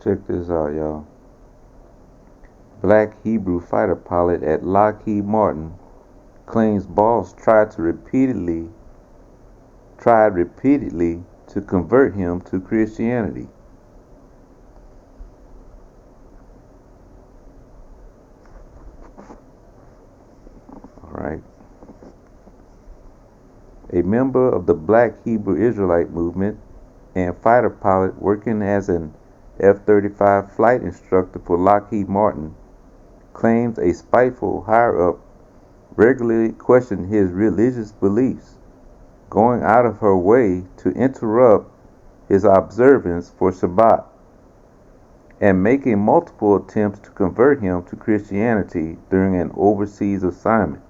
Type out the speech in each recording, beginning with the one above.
Check this out, y'all. Black Hebrew fighter pilot at Lockheed Martin claims boss tried repeatedly to convert him to Christianity. All right. A member of the Black Hebrew Israelite movement and fighter pilot working as an F-35 flight instructor for Lockheed Martin claims a spiteful higher-up regularly questioned his religious beliefs, going out of her way to interrupt his observance for Sabbath, and making multiple attempts to convert him to Christianity during an overseas assignment.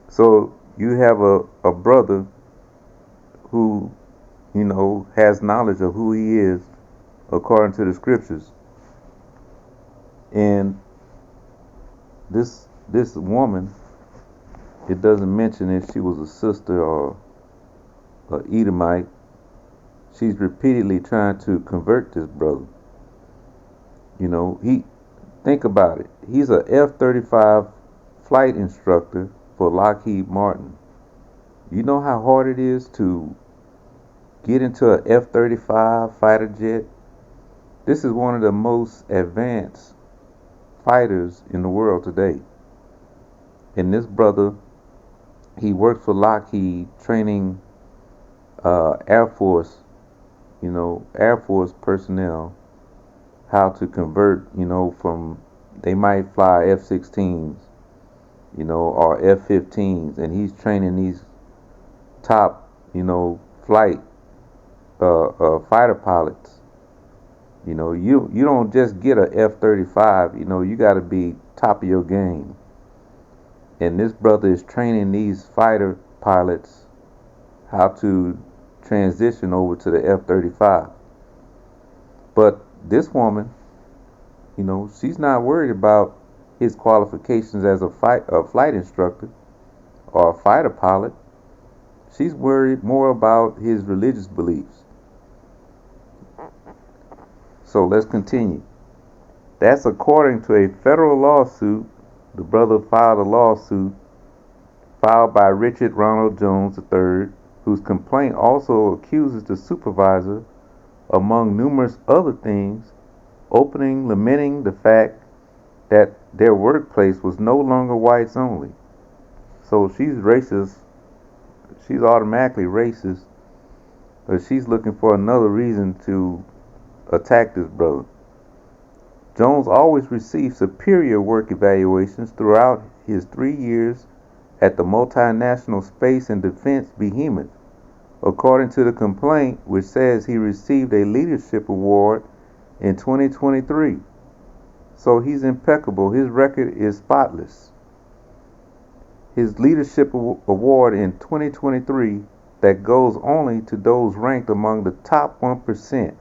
So you have a brother who, has knowledge of who he is according to the scriptures. And this woman, it doesn't mention if she was a sister or a Edomite. She's repeatedly trying to convert this brother. Think about it. He's a F-35 flight instructor for Lockheed Martin. You know how hard it is to get into a F-35 fighter jet? This is one of the most advanced fighters in the world today. And this brother, he works for Lockheed training Air Force, Air Force personnel how to convert, from, they might fly F-16s, or F-15s, and he's training these top, flight fighter pilots. You don't just get a F-35. You got to be top of your game. And this brother is training these fighter pilots how to transition over to the F-35. But this woman, she's not worried about his qualifications as a flight instructor or a fighter pilot. She's worried more about his religious beliefs. So let's continue. That's according to a federal lawsuit. The brother filed a lawsuit filed by Richard Ronald Jones III, whose complaint also accuses the supervisor, among numerous other things, lamenting the fact that their workplace was no longer whites only. So she's racist. She's automatically racist, but she's looking for another reason to attack this brother. Jones always received superior work evaluations throughout his 3 years at the multinational space and defense behemoth, according to the complaint, which says he received a leadership award in 2023. So he's impeccable. His record is spotless. His leadership award in 2023 that goes only to those ranked among the top 1%.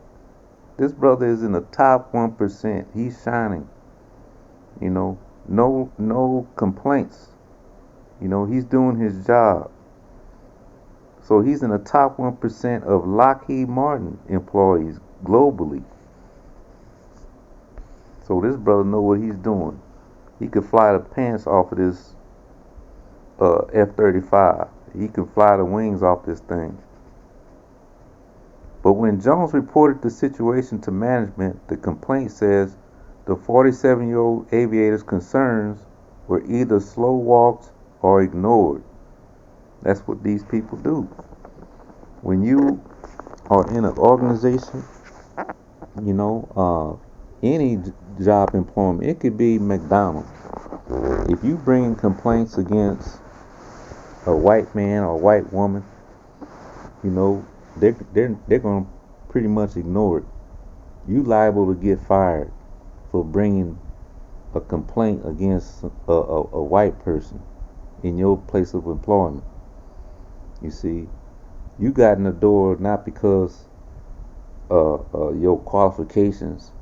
This brother is in the top 1%. He's shining. No complaints. He's doing his job. So he's in the top 1% of Lockheed Martin employees globally. So this brother know what he's doing. He could fly the pants off of this F-35. He can fly the wings off this thing. But when Jones reported the situation to management, the complaint says the 47-year-old aviator's concerns were either slow walked or ignored. That's what these people do. When you are in an organization, any job employment, it could be McDonald's. If you bring complaints against a white man or a white woman, they're going to pretty much ignore it. You liable to get fired for bringing a complaint against a white person in your place of employment. You see, you got in the door not because your qualifications.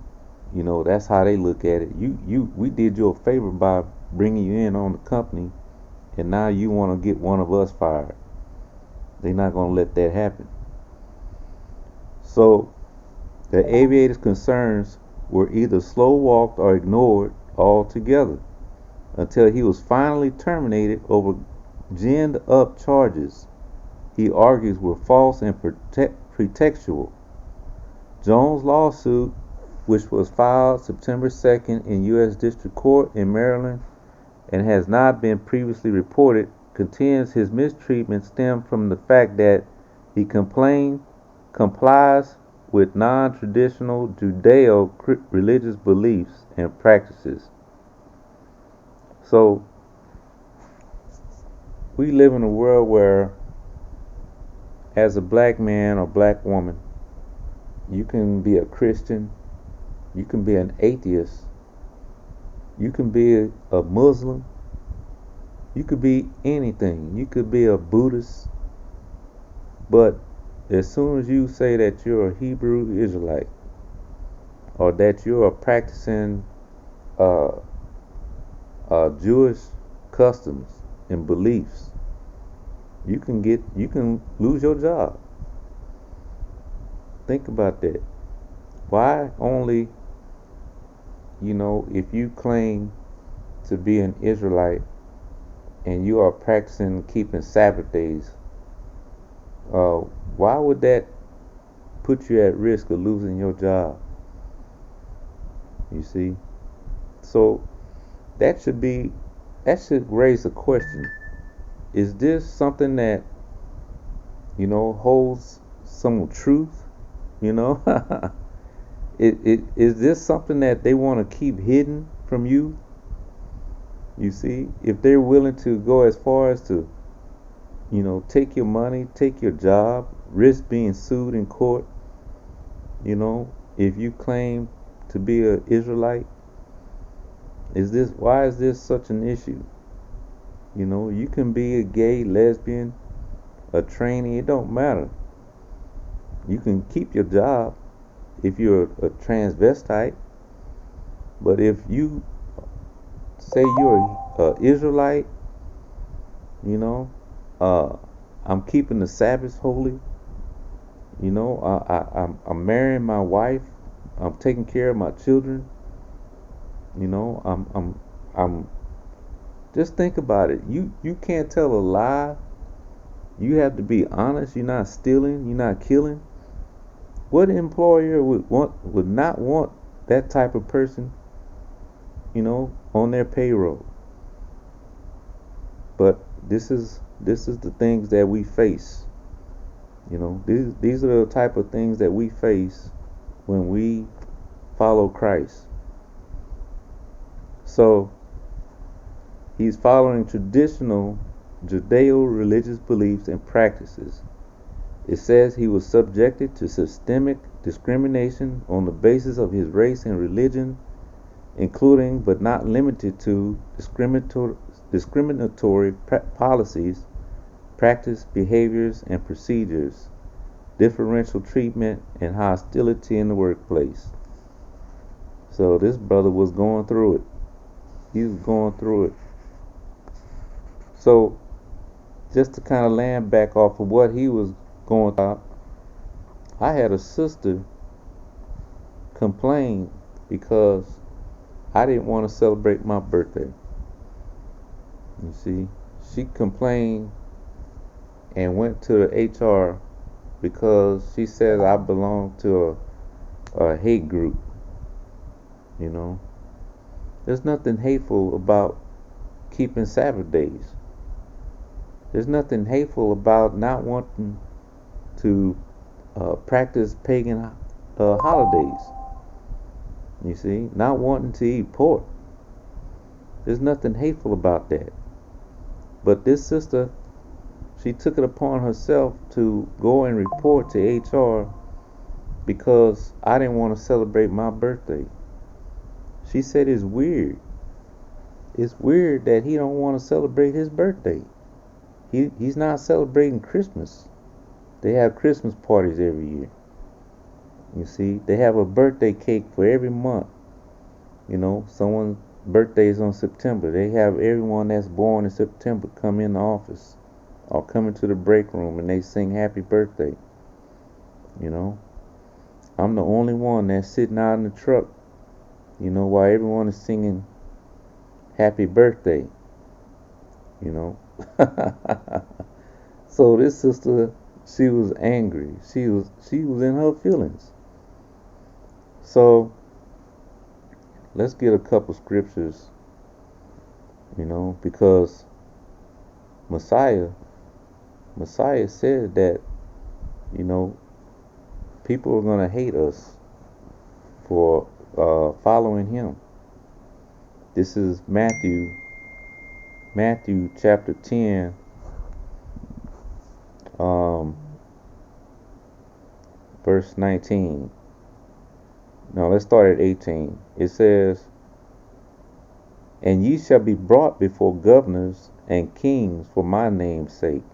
That's how they look at it. We did you a favor by bringing you in on the company, and now you want to get one of us fired. They're not going to let that happen. So The aviator's concerns were either slow walked or ignored altogether until he was finally terminated over ginned up charges he argues were false and pretextual. Jones' lawsuit, which was filed September 2nd in U.S. District Court in Maryland and has not been previously reported, contends his mistreatment stemmed from the fact that he complies with non-traditional Judeo-religious beliefs and practices. So we live in a world where, as a black man or black woman, you can be a Christian, you can be an atheist, you can be a Muslim, you could be anything. You could be a Buddhist, but as soon as you say that you're a Hebrew Israelite or that you're practicing uh, Jewish customs and beliefs, you can lose your job. Think about that. Why only, if you claim to be an Israelite and you are practicing keeping Sabbath days, why would that put you at risk of losing your job? You see? So that should raise a question. Is this something that, holds some truth? You know? Is this something that they want to keep hidden from you? You see? If they're willing to go as far as to, take your money, take your job, risk being sued in court, if you claim to be an Israelite, why is this such an issue? You can be a gay, lesbian, a trainee, it don't matter. You can keep your job if you're a transvestite, but if you say you're an Israelite, you know, uh, I'm keeping the Sabbath holy, I'm marrying my wife, I'm taking care of my children, I'm just think about it. You can't tell a lie. You have to be honest. You're not stealing. You're not killing. What employer would not want that type of person, on their payroll? But this is the things that we face. These are the type of things that we face when we follow Christ. So he's following traditional Judeo-religious beliefs and practices. It says he was subjected to systemic discrimination on the basis of his race and religion, including but not limited to discriminatory policies, practice, behaviors, and procedures, differential treatment, and hostility in the workplace. So this brother was going through it. He was going through it. So just to kind of land back off of what he was going through, I had a sister complain because I didn't want to celebrate my birthday. You see, she complained and went to the HR because she says I belong to a hate group. There's nothing hateful about keeping Sabbath days. There's nothing hateful about not wanting to practice pagan holidays. You see, not wanting to eat pork. There's nothing hateful about that. But this sister, she took it upon herself to go and report to HR because I didn't want to celebrate my birthday. She said it's weird. It's weird that he don't want to celebrate his birthday. He's not celebrating Christmas. They have Christmas parties every year. You see, they have a birthday cake for every month. Someone's birthday is on September. They have everyone that's born in September come in the office or come into the break room and they sing happy birthday. I'm the only one that's sitting out in the truck, while everyone is singing happy birthday, you know. So this sister, she was angry. She was in her feelings. So let's get a couple scriptures, because Messiah, Messiah said that, you know, people are gonna hate us for following him. This is Matthew chapter 10, um, verse 19. No, let's start at 18. It says, "And ye shall be brought before governors and kings for my name's sake."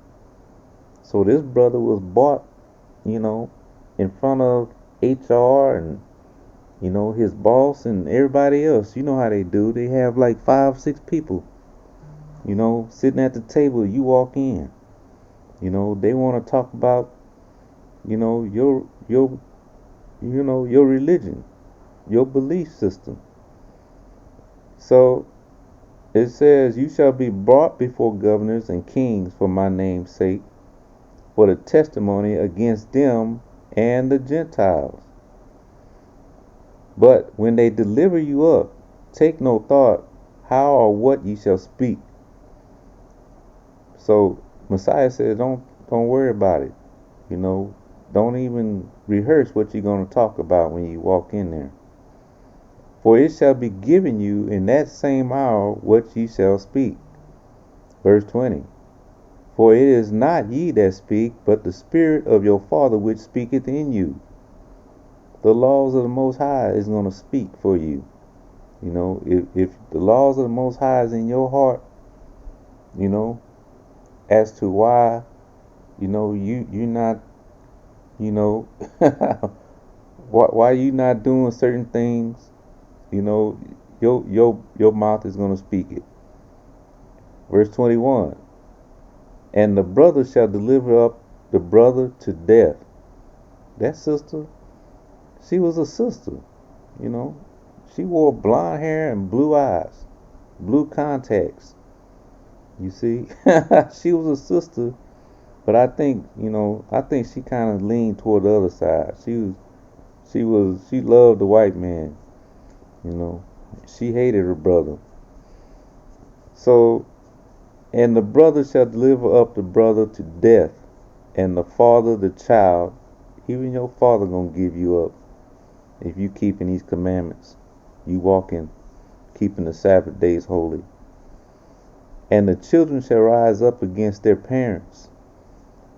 So this brother was brought, you know, in front of HR and, his boss and everybody else. You know how they do. They have like 5, 6 people, sitting at the table. You walk in. They want to talk about, your religion, your belief system. So it says, "You shall be brought before governors and kings for my name's sake, for the testimony against them and the Gentiles. But when they deliver you up, take no thought how or what ye shall speak." So Messiah said, don't worry about it. Don't even rehearse what you're going to talk about when you walk in there. "For it shall be given you in that same hour what ye shall speak." Verse 20. "For it is not ye that speak, but the Spirit of your Father which speaketh in you." The laws of the Most High is going to speak for you. If the laws of the Most High is in your heart, as to why, you're not, you know, why you not doing certain things, your mouth is going to speak it. Verse 21. "And the brother shall deliver up the brother to death." That sister, she was a sister, you know. She wore blonde hair and blue eyes, blue contacts. You see, she was a sister, but I think she kind of leaned toward the other side. She loved the white man, you know. She hated her brother. So, "And the brother shall deliver up the brother to death, and the father the child." Even your father gonna give you up if you keeping these commandments. You walking, keeping the Sabbath days holy. "And the children shall rise up against their parents,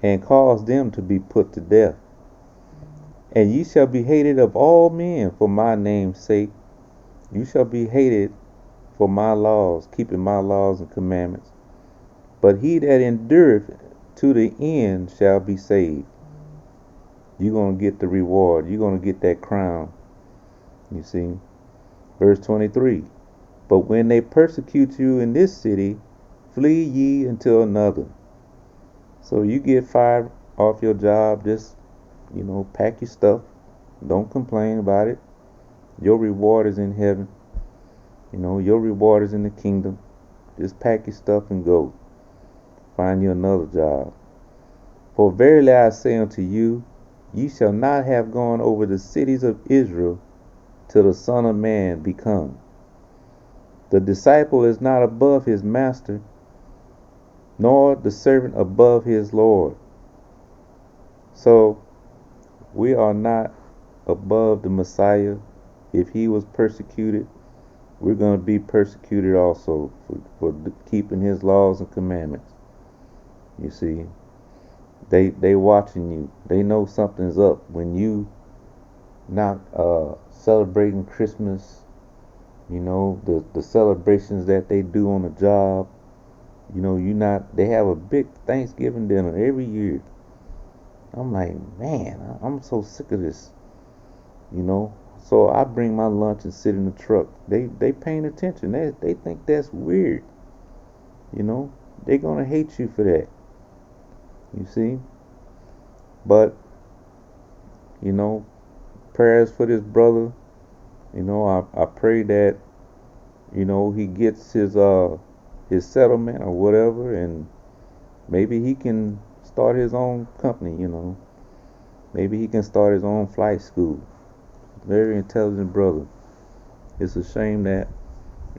and cause them to be put to death. And ye shall be hated of all men for my name's sake." You shall be hated for my laws, keeping my laws and commandments. "But he that endureth to the end shall be saved." You're going to get the reward. You're going to get that crown. You see? Verse 23. "But when they persecute you in this city, flee ye into another." So you get fired off your job, just, pack your stuff. Don't complain about it. Your reward is in heaven. Your reward is in the kingdom. Just pack your stuff and go. Find you another job. "For verily I say unto you, ye shall not have gone over the cities of Israel till the Son of Man be come. The disciple is not above his master, nor the servant above his Lord." So we are not above the Messiah. If he was persecuted, we're going to be persecuted also for keeping his laws and commandments. You see, they watching you. They know something's up when you not celebrating Christmas. The celebrations that they do on the job. You not. They have a big Thanksgiving dinner every year. I'm like, man, I'm so sick of this. So I bring my lunch and sit in the truck. They paying attention. They think that's weird. They're gonna hate you for that. You see, but you know prayers for this brother. I pray that he gets his settlement or whatever, and maybe he can start his own company. Maybe he can start his own flight school. Very intelligent brother. It's a shame that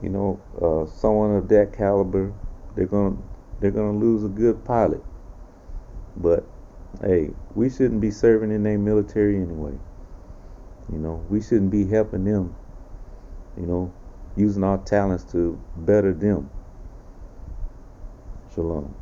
someone of that caliber, they're gonna they're gonna lose a good pilot. But hey, we shouldn't be serving in their military anyway. We shouldn't be helping them. You know, using our talents to better them. Shalom.